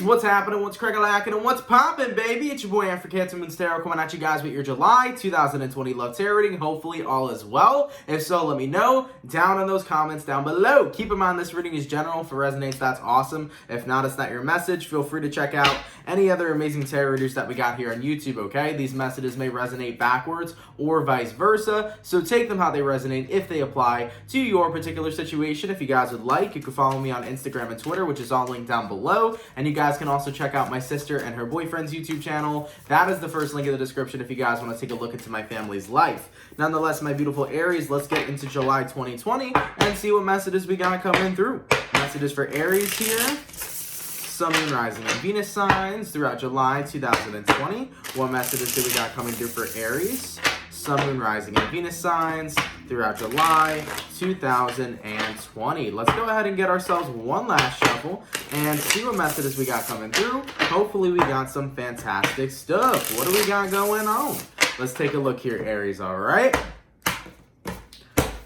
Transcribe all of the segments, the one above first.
what's happening, what's crack-a-lackin', and what's poppin', baby? It's your boy, CancerMoonsTarot, coming at you guys with your July 2020 love tarot reading. Hopefully all is well. If so, let me know down in those comments down below. Keep in mind, this reading is general. If it resonates, that's awesome. If not, it's not your message. Feel free to check out any other amazing tarot readers that we got here on YouTube, okay? These messages may resonate backwards or vice versa, so take them how they resonate if they apply to your particular situation. If you guys would like, you can follow me on Instagram and Twitter, which is all linked down below. And you guys can also check out my sister and her boyfriend's YouTube channel. That is the first link in the description if you guys want to take a look into my family's life. Nonetheless, my beautiful Aries, let's get into July 2020 and see what messages we got coming through. Messages for Aries here. Sun, Moon, Rising, and Venus signs throughout July 2020. What messages do we got coming through for Aries? Sun, Moon, Rising, and Venus signs throughout July 2020. Let's go ahead and get ourselves one last shuffle and see what messages we got coming through. Hopefully we got some fantastic stuff. What do we got going on? Let's take a look here, Aries, all right?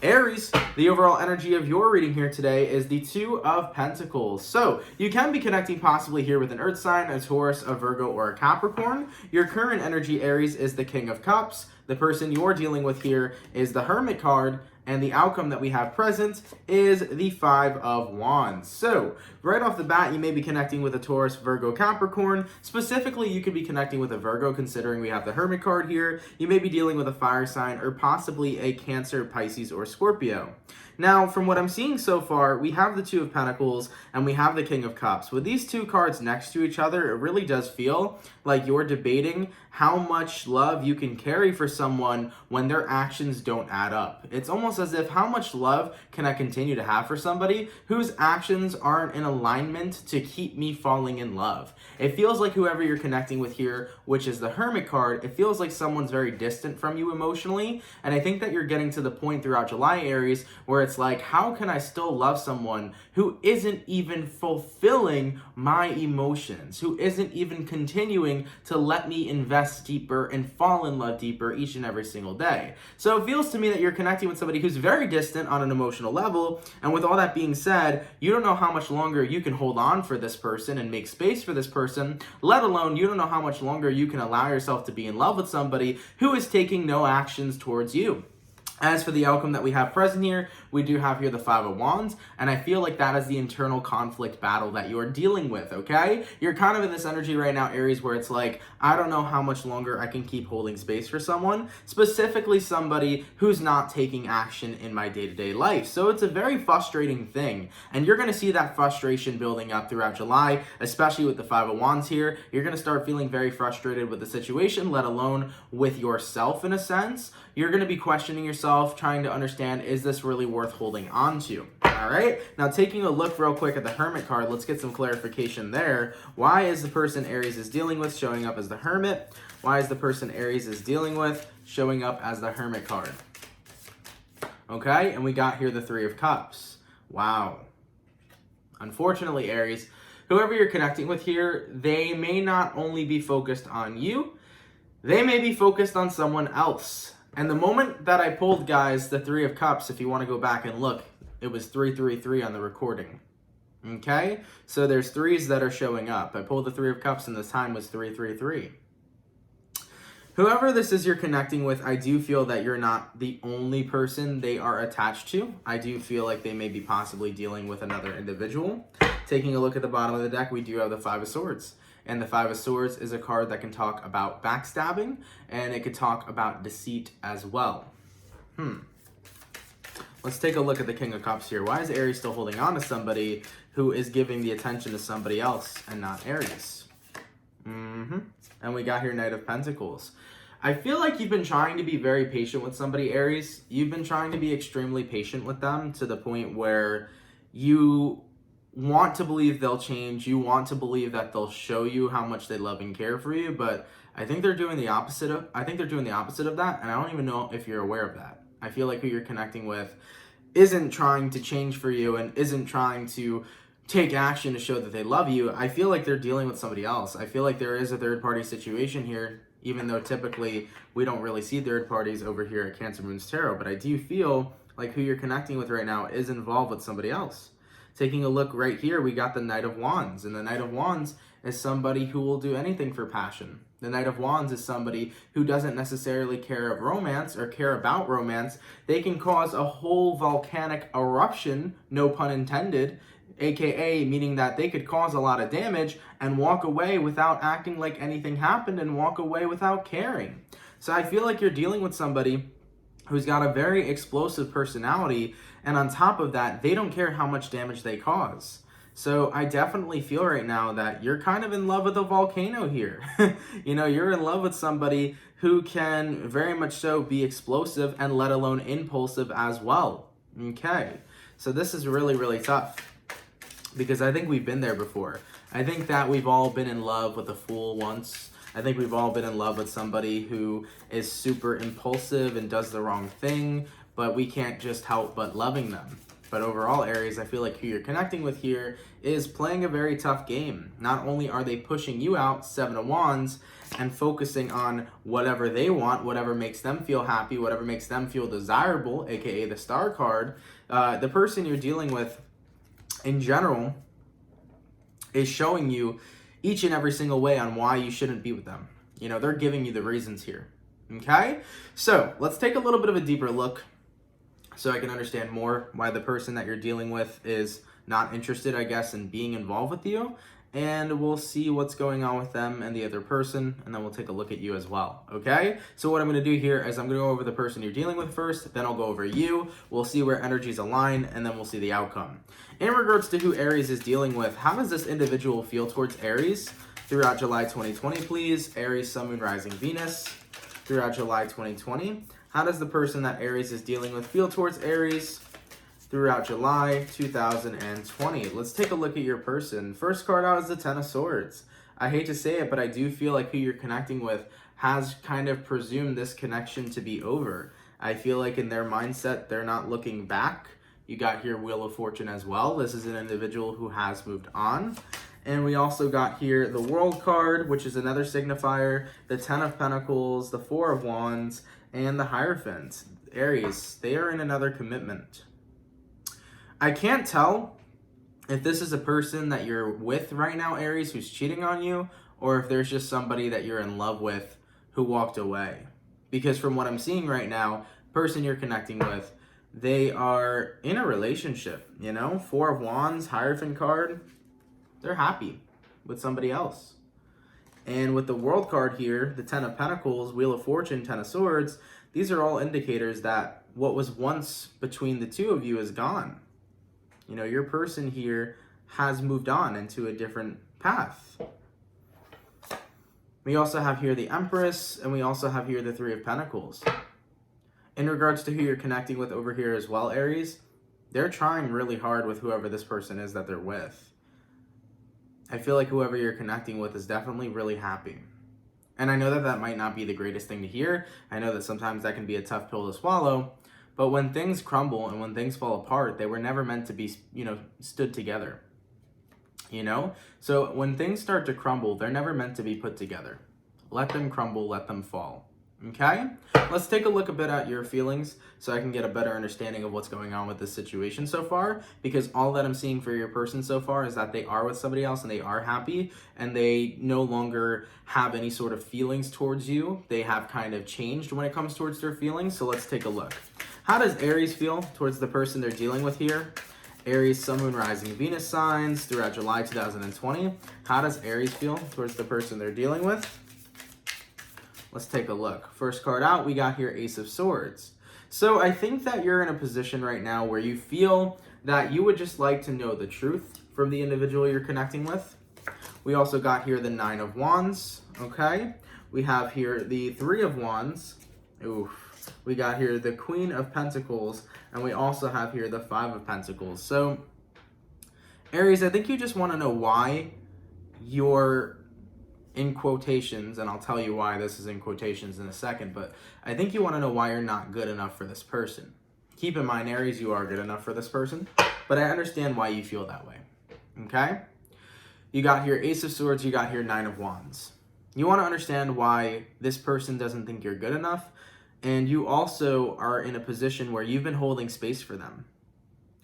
Aries, the overall energy of your reading here today is the Two of Pentacles. So, you can be connecting possibly here with an Earth sign, a Taurus, a Virgo, or a Capricorn. Your current energy, Aries, is the King of Cups. The person you're dealing with here is the Hermit card, and the outcome that we have present is the Five of Wands. So, right off the bat, you may be connecting with a Taurus, Virgo, Capricorn. Specifically, you could be connecting with a Virgo, considering we have the Hermit card here. You may be dealing with a fire sign, or possibly a Cancer, Pisces, or Scorpio. Now, from what I'm seeing so far, we have the Two of Pentacles and we have the King of Cups. With these two cards next to each other, it really does feel like you're debating how much love you can carry for someone when their actions don't add up. It's almost as if, how much love can I continue to have for somebody whose actions aren't in alignment to keep me falling in love? It feels like whoever you're connecting with here, which is the Hermit card, it feels like someone's very distant from you emotionally. And I think that you're getting to the point throughout July, Aries, where it's like, how can I still love someone who isn't even fulfilling my emotions, who isn't even continuing to let me invest deeper and fall in love deeper each and every single day? So it feels to me that you're connecting with somebody who's very distant on an emotional level, and with all that being said, you don't know how much longer you can hold on for this person and make space for this person, let alone you don't know how much longer you can allow yourself to be in love with somebody who is taking no actions towards you. As for the outcome that we have present here, we do have here the Five of Wands, and I feel like that is the internal conflict battle that you are dealing with, okay? You're kind of in this energy right now, Aries, where it's like, I don't know how much longer I can keep holding space for someone, specifically somebody who's not taking action in my day-to-day life. So it's a very frustrating thing, and you're going to see that frustration building up throughout July, especially with the Five of Wands here. You're going to start feeling very frustrated with the situation, let alone with yourself in a sense. You're going to be questioning yourself, trying to understand, is this really worth holding on to? All right. Now, taking a look real quick at the Hermit card, let's get some clarification there. Why is the person Aries is dealing with showing up as the Hermit? Why is the person Aries is dealing with showing up as the Hermit card? Okay. And we got here the Three of Cups. Wow. Unfortunately, Aries, whoever you're connecting with here, they may not only be focused on you, they may be focused on someone else. And the moment that I pulled, guys, the Three of Cups, if you want to go back and look, it was 333 on the recording. Okay? So there's threes that are showing up. I pulled the Three of Cups and this time was 333. Whoever this is you're connecting with, I do feel that you're not the only person they are attached to. I do feel like they may be possibly dealing with another individual. Taking a look at the bottom of the deck, we do have the Five of Swords. And the Five of Swords is a card that can talk about backstabbing, and it could talk about deceit as well. Let's take a look at the King of Cups here. Why is Aries still holding on to somebody who is giving the attention to somebody else and not Aries? And we got here Knight of Pentacles. I feel like you've been trying to be very patient with somebody, Aries. You've been trying to be extremely patient with them to the point where you want to believe they'll change. You want to believe that they'll show you how much they love and care for you, but I think they're doing the opposite of that, and I don't even know if you're aware of that. I feel like who you're connecting with isn't trying to change for you and isn't trying to take action to show that they love you. I feel like they're dealing with somebody else. I feel like there is a third-party situation here, even though typically we don't really see third parties over here at CancerMoonsTarot, but I do feel like who you're connecting with right now is involved with somebody else. Taking a look right here, we got the Knight of Wands, and the Knight of Wands is somebody who will do anything for passion. The Knight of Wands is somebody who doesn't necessarily care of romance or care about romance. They can cause a whole volcanic eruption, no pun intended, aka meaning that they could cause a lot of damage and walk away without acting like anything happened and walk away without caring. So I feel like you're dealing with somebody who's got a very explosive personality, and on top of that, they don't care how much damage they cause. So I definitely feel right now that you're kind of in love with a volcano here. You know, you're in love with somebody who can very much so be explosive and let alone impulsive as well. Okay, so this is really, really tough because I think we've been there before. I think that we've all been in love with a fool once. I think we've all been in love with somebody who is super impulsive and does the wrong thing, but we can't just help but loving them. But overall, Aries, I feel like who you're connecting with here is playing a very tough game. Not only are they pushing you out, Seven of Wands, and focusing on whatever they want, whatever makes them feel happy, whatever makes them feel desirable, aka the Star card, the person you're dealing with in general is showing you each and every single way on why you shouldn't be with them. You know, they're giving you the reasons here. Okay? So let's take a little bit of a deeper look so I can understand more why the person that you're dealing with is not interested, I guess, in being involved with you. And we'll see what's going on with them and the other person, and then we'll take a look at you as well, okay? So what I'm going to do here is I'm going to go over the person you're dealing with first, then I'll go over you, we'll see where energies align, and then we'll see the outcome. In regards to who Aries is dealing with, how does this individual feel towards Aries throughout July 2020, please? Aries, Sun, Moon, Rising, Venus throughout July 2020. How does the person that Aries is dealing with feel towards Aries throughout July 2020. Let's take a look at your person. First card out is the Ten of Swords. I hate to say it, but I do feel like who you're connecting with has kind of presumed this connection to be over. I feel like in their mindset, they're not looking back. You got here Wheel of Fortune as well. This is an individual who has moved on. And we also got here the World card, which is another signifier, the Ten of Pentacles, the Four of Wands, and the Hierophant. Aries, they are in another commitment. I can't tell if this is a person that you're with right now, Aries, who's cheating on you, or if there's just somebody that you're in love with who walked away. Because from what I'm seeing right now, person you're connecting with, they are in a relationship, you know? Four of Wands, Hierophant card, they're happy with somebody else. And with the World card here, the Ten of Pentacles, Wheel of Fortune, Ten of Swords, these are all indicators that what was once between the two of you is gone. You know, your person here has moved on into a different path. We also have here the Empress, and we also have here the Three of Pentacles. In regards to who you're connecting with over here as well, Aries, they're trying really hard with whoever this person is that they're with. I feel like whoever you're connecting with is definitely really happy. And I know that that might not be the greatest thing to hear. I know that sometimes that can be a tough pill to swallow. But when things crumble and when things fall apart, they were never meant to be, stood together. You know? So when things start to crumble, they're never meant to be put together. Let them crumble, let them fall. Okay? Let's take a look a bit at your feelings so I can get a better understanding of what's going on with this situation so far, because all that I'm seeing for your person so far is that they are with somebody else and they are happy and they no longer have any sort of feelings towards you. They have kind of changed when it comes towards their feelings. So let's take a look. How does Aries feel towards the person they're dealing with here? Aries, Sun, Moon, Rising, Venus signs throughout July 2020. How does Aries feel towards the person they're dealing with? Let's take a look. First card out, we got here Ace of Swords. So I think that you're in a position right now where you feel that you would just like to know the truth from the individual you're connecting with. We also got here the Nine of Wands, okay? We have here the Three of Wands. Oof. We got here the Queen of Pentacles, and we also have here the Five of Pentacles. So, Aries, I think you just want to know why you're in quotations, and I'll tell you why this is in quotations in a second, but I think you want to know why you're not good enough for this person. Keep in mind, Aries, you are good enough for this person, but I understand why you feel that way, okay? You got here Ace of Swords, you got here Nine of Wands. You want to understand why this person doesn't think you're good enough, and you also are in a position where you've been holding space for them.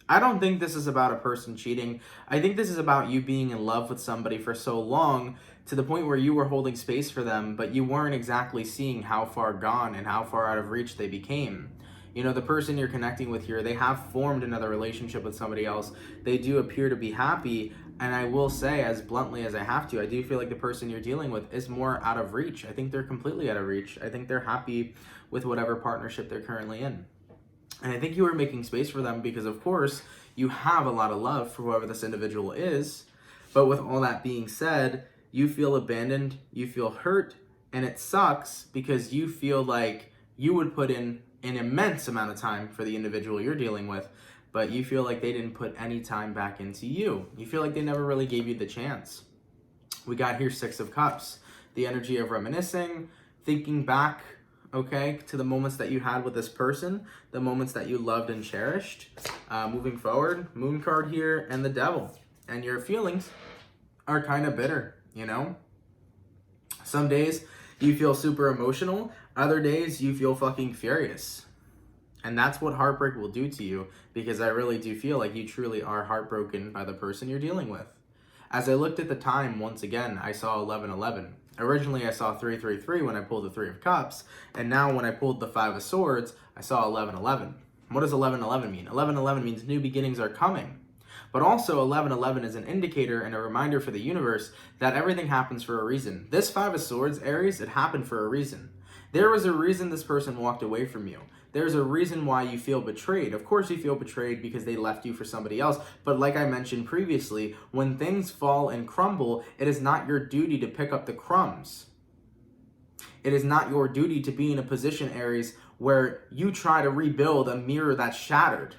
I don't think this is about a person cheating. I think this is about you being in love with somebody for so long to the point where you were holding space for them, but you weren't exactly seeing how far gone and how far out of reach they became. You know, the person you're connecting with here, they have formed another relationship with somebody else. They do appear to be happy. And I will say, as bluntly as I have to, I do feel like the person you're dealing with is more out of reach. I think they're completely out of reach. I think they're happy with whatever partnership they're currently in. And I think you are making space for them because, of course, you have a lot of love for whoever this individual is. But with all that being said, you feel abandoned, you feel hurt, and it sucks because you feel like you would put in an immense amount of time for the individual you're dealing with, but you feel like they didn't put any time back into you. You feel like they never really gave you the chance. We got here 6 of Cups, the energy of reminiscing, thinking back, okay, to the moments that you had with this person, the moments that you loved and cherished. Moving forward, Moon card here, and the Devil. And your feelings are kind of bitter, you know? Some days you feel super emotional, other days you feel fucking furious. And that's what heartbreak will do to you, because I really do feel like you truly are heartbroken by the person you're dealing with. As I looked at the time, once again, I saw 1111. Originally, I saw 333 when I pulled the 3 of Cups, and now when I pulled the 5 of Swords, I saw 1111. What does 1111 mean? 1111 means new beginnings are coming. But also, 1111 is an indicator and a reminder for the universe that everything happens for a reason. This 5 of Swords, Aries, it happened for a reason. There was a reason this person walked away from you. There's a reason why you feel betrayed. Of course you feel betrayed because they left you for somebody else. But like I mentioned previously, when things fall and crumble, it is not your duty to pick up the crumbs. It is not your duty to be in a position, Aries, where you try to rebuild a mirror that's shattered.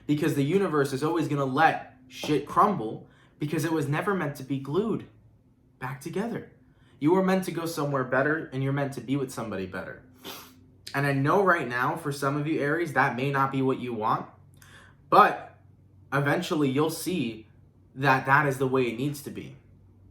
Because the universe is always going to let shit crumble because it was never meant to be glued back together. You were meant to go somewhere better, and you're meant to be with somebody better. And I know right now, for some of you, Aries, that may not be what you want, but eventually you'll see that that is the way it needs to be.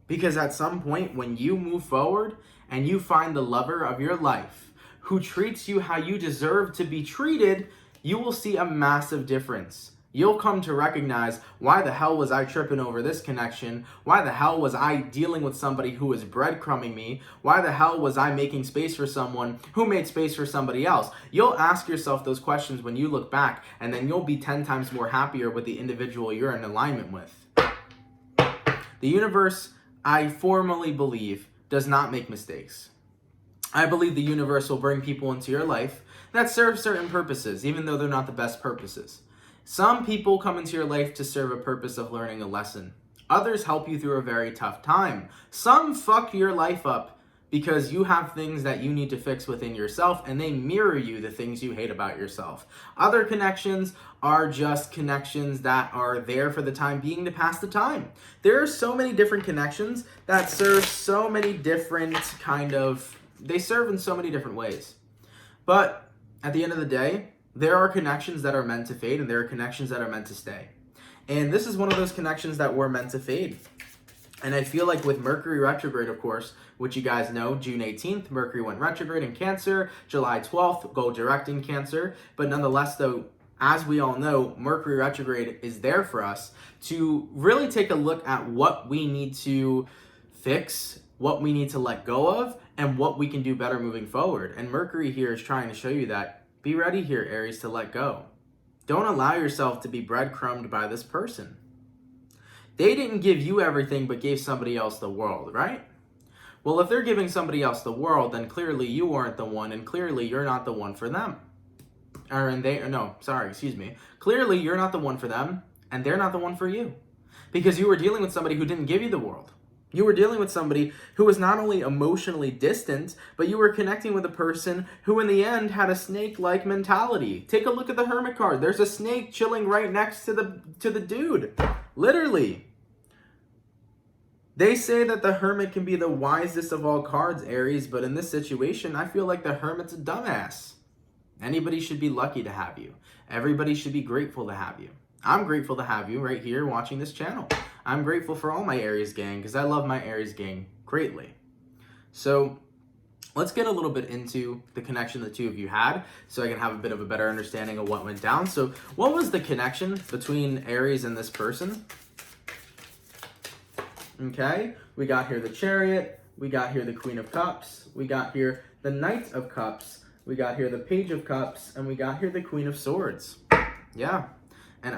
Because at some point, when you move forward and you find the lover of your life who treats you how you deserve to be treated, you will see a massive difference. You'll come to recognize, why the hell was I tripping over this connection? Why the hell was I dealing with somebody who was breadcrumbing me? Why the hell was I making space for someone who made space for somebody else? You'll ask yourself those questions when you look back, and then you'll be 10 times more happier with the individual you're in alignment with. The universe, I formally believe, does not make mistakes. I believe the universe will bring people into your life that serve certain purposes, even though they're not the best purposes. Some people come into your life to serve a purpose of learning a lesson. Others help you through a very tough time. Some fuck your life up because you have things that you need to fix within yourself, and they mirror you the things you hate about yourself. Other connections are just connections that are there for the time being to pass the time. There are so many different connections that serve so many different they serve in so many different ways. But at the end of the day, there are connections that are meant to fade, and there are connections that are meant to stay. And this is one of those connections that were meant to fade. And I feel like with Mercury retrograde, of course, which you guys know, June 18th, Mercury went retrograde in Cancer, July 12th, go direct in Cancer. But nonetheless, though, as we all know, Mercury retrograde is there for us to really take a look at what we need to fix, what we need to let go of, and what we can do better moving forward. And Mercury here is trying to show you that. Be ready here, Aries, to let go. Don't allow yourself to be breadcrumbed by this person. They didn't give you everything but gave somebody else the world, right? Well, if they're giving somebody else the world, then clearly you aren't the one, and clearly you're not the one for them. Clearly you're not the one for them, and they're not the one for you. Because you were dealing with somebody who didn't give you the world. You were dealing with somebody who was not only emotionally distant, but you were connecting with a person who in the end had a snake-like mentality. Take a look at the Hermit card. There's a snake chilling right next to the dude. Literally. They say that the Hermit can be the wisest of all cards, Aries, but in this situation, I feel like the Hermit's a dumbass. Anybody should be lucky to have you. Everybody should be grateful to have you. I'm grateful to have you right here watching this channel. I'm grateful for all my Aries gang because I love my Aries gang greatly. So let's get a little bit into the connection the two of you had so I can have a bit of a better understanding of what went down. So what was the connection between Aries and this person? Okay, we got here the Chariot, we got here the Queen of Cups, we got here the Knight of Cups, we got here the Page of Cups, and we got here the Queen of Swords. Yeah, and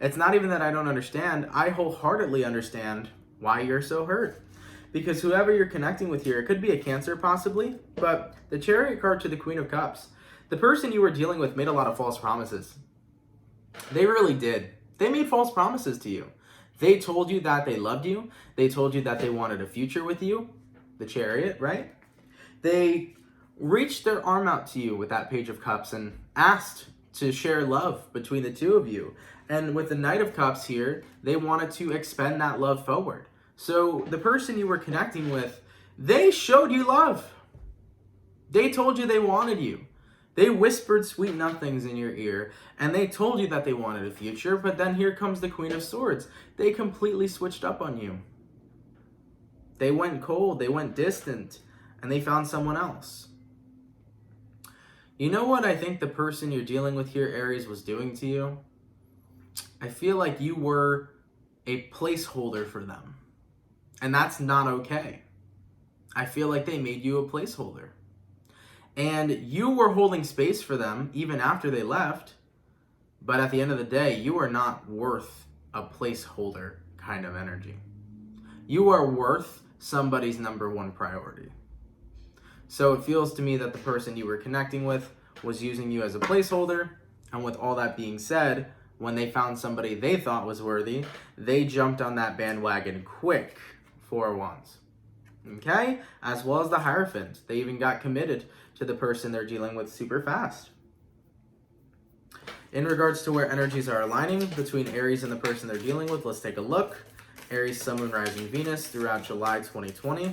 it's not even that I don't understand, I wholeheartedly understand why you're so hurt. Because whoever you're connecting with here, it could be a Cancer possibly, but the Chariot card to the Queen of Cups, the person you were dealing with made a lot of false promises. They really did. They made false promises to you. They told you that they loved you. They told you that they wanted a future with you, the Chariot, right? They reached their arm out to you with that Page of Cups and asked to share love between the two of you. And with the Knight of Cups here, they wanted to expend that love forward. So the person you were connecting with, they showed you love. They told you they wanted you. They whispered sweet nothings in your ear, and they told you that they wanted a future, but then here comes the Queen of Swords. They completely switched up on you. They went cold, they went distant, and they found someone else. You know what I think the person you're dealing with here, Aries, was doing to you? I feel like you were a placeholder for them, and that's not okay. I feel like they made you a placeholder. And you were holding space for them even after they left. But at the end of the day, you are not worth a placeholder kind of energy. You are worth somebody's number one priority. So it feels to me that the person you were connecting with was using you as a placeholder. And with all that being said, when they found somebody they thought was worthy, they jumped on that bandwagon quick. 4 of Wands. Okay? As well as the Hierophant. They even got committed to the person they're dealing with super fast. In regards to where energies are aligning between Aries and the person they're dealing with, let's take a look. Aries, Sun, Moon, Rising, Venus throughout July 2020.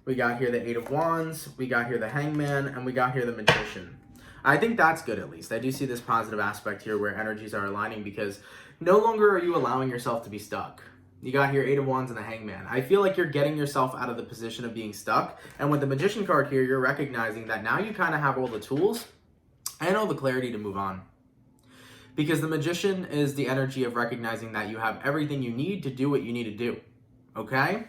We got here the 8 of Wands, we got here the Hangman, and we got here the Magician. I think that's good at least. I do see this positive aspect here where energies are aligning because no longer are you allowing yourself to be stuck. You got here 8 of Wands and the Hangman. I feel like you're getting yourself out of the position of being stuck. And with the Magician card here, you're recognizing that now you kind of have all the tools and all the clarity to move on. Because the Magician is the energy of recognizing that you have everything you need to do what you need to do. Okay?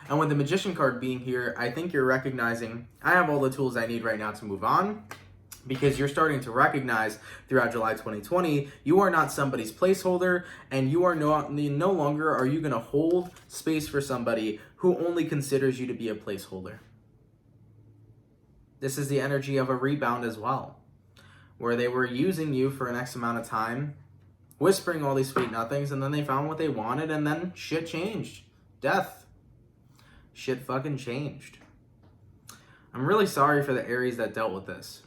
And with the Magician card being here, I think you're recognizing, I have all the tools I need right now to move on. Because you're starting to recognize throughout July 2020, you are not somebody's placeholder, and you are no longer are you going to hold space for somebody who only considers you to be a placeholder. This is the energy of a rebound as well, where they were using you for an X amount of time, whispering all these sweet nothings, and then they found what they wanted, and then shit changed. Death. Shit fucking changed. I'm really sorry for the Aries that dealt with this,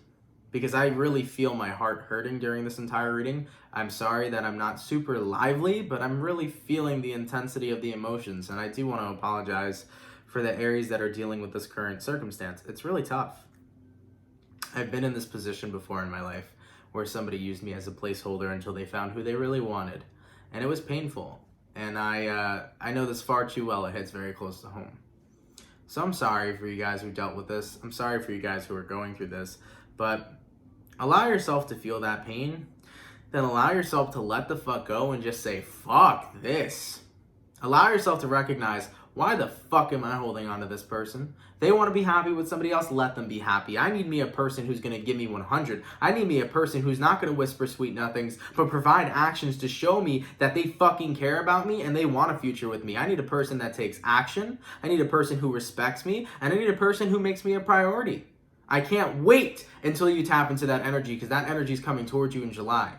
because I really feel my heart hurting during this entire reading. I'm sorry that I'm not super lively, but I'm really feeling the intensity of the emotions, and I do want to apologize for the Aries that are dealing with this current circumstance. It's really tough. I've been in this position before in my life where somebody used me as a placeholder until they found who they really wanted, and it was painful. And I know this far too well. It hits very close to home. So I'm sorry for you guys who dealt with this. I'm sorry for you guys who are going through this, but allow yourself to feel that pain, then allow yourself to let the fuck go and just say, fuck this. Allow yourself to recognize, why the fuck am I holding on to this person? They want to be happy with somebody else, let them be happy. I need me a person who's going to give me 100. I need me a person who's not going to whisper sweet nothings, but provide actions to show me that they fucking care about me and they want a future with me. I need a person that takes action. I need a person who respects me, and I need a person who makes me a priority. I can't wait until you tap into that energy, because that energy is coming towards you in July.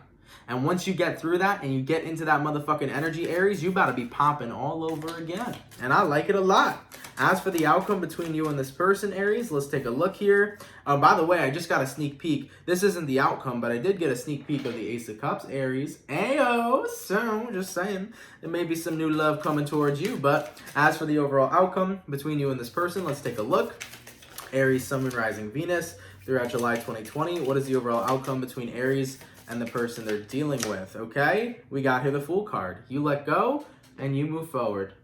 And once you get through that and you get into that motherfucking energy, Aries, you about to be popping all over again. And I like it a lot. As for the outcome between you and this person, Aries, let's take a look here. By the way, I just got a sneak peek. This isn't the outcome, but I did get a sneak peek of the Ace of Cups, Aries. Ayo, so just saying, there may be some new love coming towards you. But as for the overall outcome between you and this person, let's take a look. Aries, Sun, Moon, Rising, Venus throughout July 2020. What is the overall outcome between Aries and the person they're dealing with? Okay, we got here the Fool card. You let go and you move forward.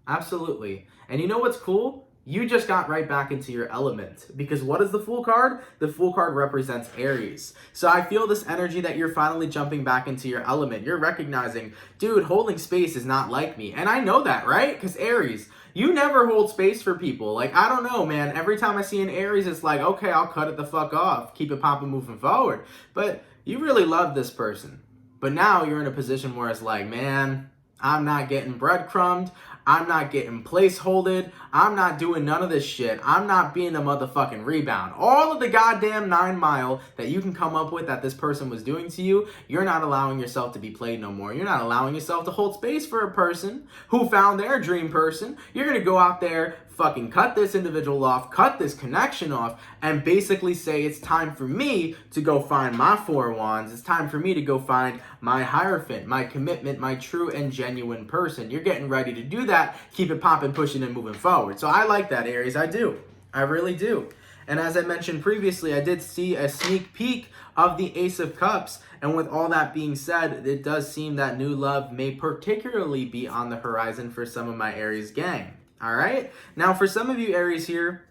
Absolutely. And you know what's cool? you just got right back into your element. Because what is the Fool card? The Fool card represents Aries. So I feel this energy that you're finally jumping back into your element. You're recognizing, dude, holding space is not like me. And I know that, right? Because Aries, you never hold space for people. Like, I don't know, man. Every time I see an Aries, it's like, okay, I'll cut it the fuck off. Keep it popping, moving forward. But you really love this person. But now you're in a position where it's like, man, I'm not getting breadcrumbed. I'm not getting placeholded. I'm not doing none of this shit. I'm not being a motherfucking rebound. All of the goddamn 9 mile that you can come up with that this person was doing to you, you're not allowing yourself to be played no more. You're not allowing yourself to hold space for a person who found their dream person. You're going to go out there, fucking cut this individual off, cut this connection off, and basically say it's time for me to go find my 4 of Wands. It's time for me to go find my Hierophant, my commitment, my true and genuine person. You're getting ready to do that. Keep it popping, pushing, and moving forward. So I like that, Aries. I do. I really do. And as I mentioned previously, I did see a sneak peek of the Ace of Cups. And with all that being said, it does seem that new love may particularly be on the horizon for some of my Aries gang. All right. Now, for some of you Aries here,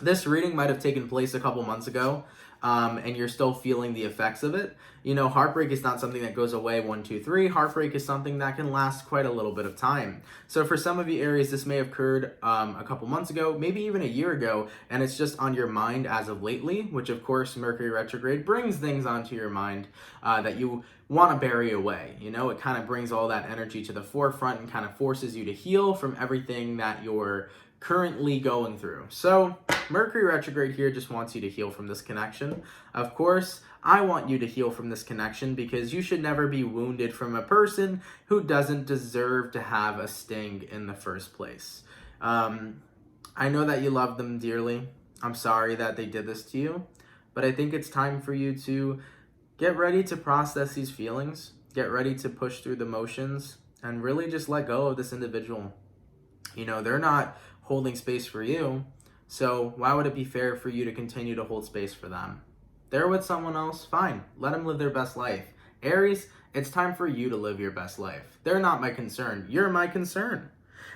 this reading might have taken place a couple months ago, and you're still feeling the effects of it. You know, heartbreak is not something that goes away 1, 2, 3. Heartbreak is something that can last quite a little bit of time. So for some of you Aries, this may have occurred a couple months ago, maybe even a year ago, and it's just on your mind as of lately, which of course Mercury retrograde brings things onto your mind that you want to bury away. You know, it kind of brings all that energy to the forefront and kind of forces you to heal from everything that you're currently going through. So Mercury retrograde here just wants you to heal from this connection. Of course, I want you to heal from this connection because you should never be wounded from a person who doesn't deserve to have a sting in the first place. I know that you love them dearly. I'm sorry that they did this to you, but I think it's time for you to get ready to process these feelings, get ready to push through the motions, and really just let go of this individual. You know, they're not holding space for you, so why would it be fair for you to continue to hold space for them? They're with someone else, fine. Let them live their best life. Aries, it's time for you to live your best life. They're not my concern. You're my concern.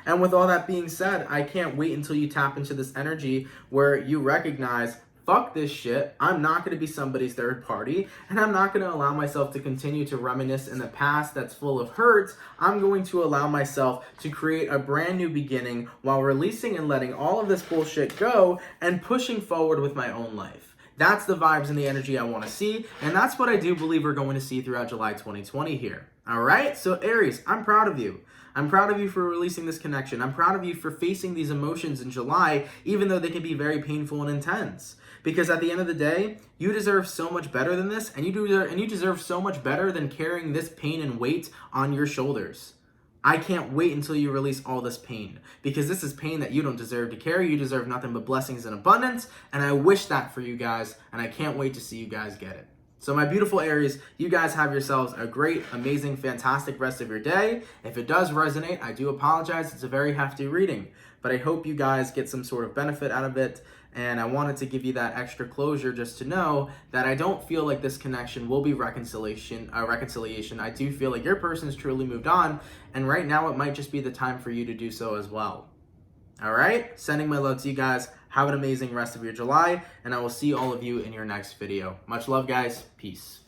And with all that being said, I can't wait until you tap into this energy where you recognize, fuck this shit. I'm not going to be somebody's third party, and I'm not going to allow myself to continue to reminisce in the past that's full of hurts. I'm going to allow myself to create a brand new beginning while releasing and letting all of this bullshit go and pushing forward with my own life. That's the vibes and the energy I want to see, and that's what I do believe we're going to see throughout July 2020 here. All right? So Aries, I'm proud of you. I'm proud of you for releasing this connection. I'm proud of you for facing these emotions in July, even though they can be very painful and intense. Because at the end of the day, you deserve so much better than this, and you deserve so much better than carrying this pain and weight on your shoulders. I can't wait until you release all this pain, because this is pain that you don't deserve to carry. You deserve nothing but blessings and abundance, and I wish that for you guys, and I can't wait to see you guys get it. So my beautiful Aries, you guys have yourselves a great, amazing, fantastic rest of your day. If it does resonate, I do apologize. It's a very hefty reading, but I hope you guys get some sort of benefit out of it. And I wanted to give you that extra closure just to know that I don't feel like this connection will be reconciliation. I do feel like your person's truly moved on, and right now it might just be the time for you to do so as well. All right? Sending my love to you guys. Have an amazing rest of your July, and I will see all of you in your next video. Much love, guys. Peace.